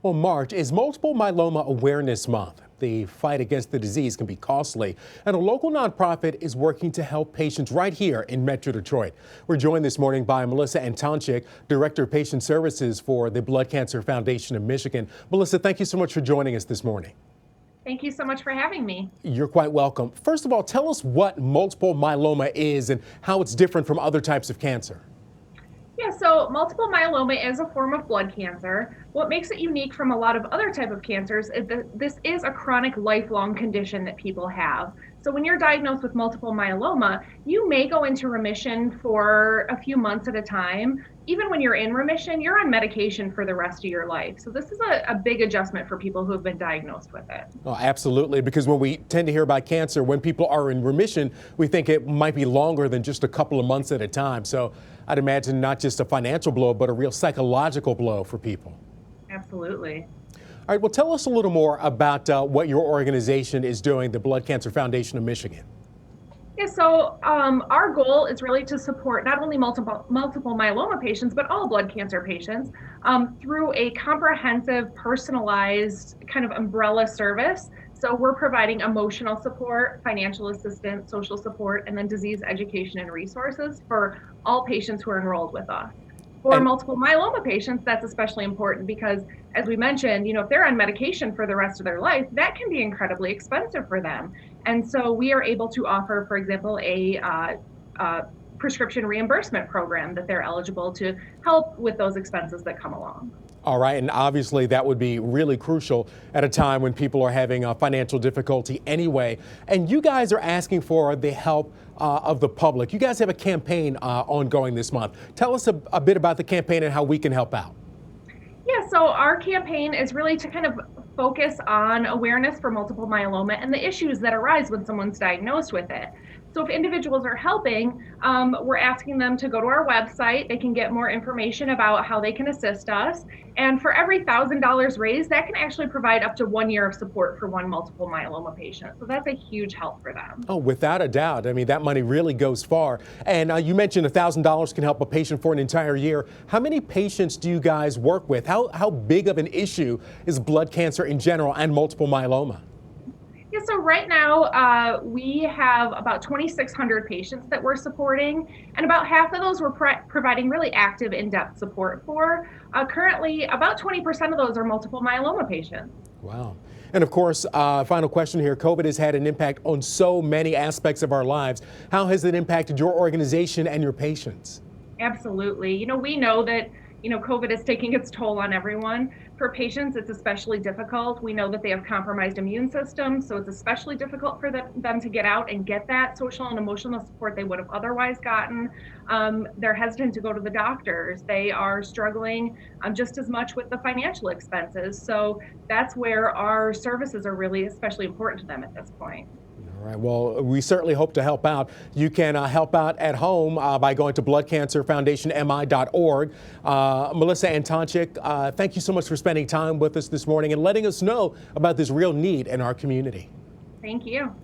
Well, March is Multiple Myeloma Awareness Month. The fight against the disease can be costly, and a local nonprofit is working to help patients right here in Metro Detroit. We're joined this morning by Melissa Antonczyk, Director of Patient Services for the Blood Cancer Foundation of Michigan. Melissa, thank you so much for joining us this morning. Thank you so much for having me. You're quite welcome. First of all, tell us what multiple myeloma is and how it's different from other types of cancer. Yeah, so multiple myeloma is a form of blood cancer. What makes it unique from a lot of other type of cancers is that this is a chronic lifelong condition that people have. So when you're diagnosed with multiple myeloma, you may go into remission for a few months at a time. Even when you're in remission, you're on medication for the rest of your life. So this is a big adjustment for people who have been diagnosed with it. Oh, absolutely, because when we tend to hear about cancer, when people are in remission, we think it might be longer than just a couple of months at a time. So I'd imagine not just a financial blow, but a real psychological blow for people. Absolutely. All right, well, tell us a little more about what your organization is doing, the Blood Cancer Foundation of Michigan. Yeah, so our goal is really to support not only multiple myeloma patients, but all blood cancer patients through a comprehensive, personalized kind of umbrella service. So we're providing emotional support, financial assistance, social support, and then disease education and resources for all patients who are enrolled with us. For multiple myeloma patients, that's especially important because, as we mentioned, if they're on medication for the rest of their life, that can be incredibly expensive for them. And so we are able to offer, for example, a prescription reimbursement program that they're eligible to help with those expenses that come along. All right, and obviously that would be really crucial at a time when people are having a financial difficulty anyway. And you guys are asking for the help of the public. You guys have a campaign ongoing this month. Tell us a bit about the campaign and how we can help out. Yeah, so our campaign is really to kind of focus on awareness for multiple myeloma and the issues that arise when someone's diagnosed with it. So if individuals are helping, we're asking them to go to our website. They can get more information about how they can assist us. And for every $1,000 raised, that can actually provide up to 1 year of support for one multiple myeloma patient. So that's a huge help for them. Oh, without a doubt. I mean, that money really goes far. And you mentioned $1,000 can help a patient for an entire year. How many patients do you guys work with? How big of an issue is blood cancer in general and multiple myeloma? Yeah, so right now we have about 2,600 patients that we're supporting, and about half of those we're providing really active, in-depth support for. Currently, about 20% of those are multiple myeloma patients. Wow. And of course, final question here, COVID has had an impact on so many aspects of our lives. How has it impacted your organization and your patients? Absolutely. We know that COVID is taking its toll on everyone. For patients, it's especially difficult. We know that they have compromised immune systems, so it's especially difficult for them to get out and get that social and emotional support they would have otherwise gotten. They're hesitant to go to the doctors. They are struggling just as much with the financial expenses. So that's where our services are really especially important to them at this point. All right, well, we certainly hope to help out. You can help out at home by going to bloodcancerfoundationmi.org. Melissa Antonczyk, thank you so much for spending time with us this morning and letting us know about this real need in our community. Thank you.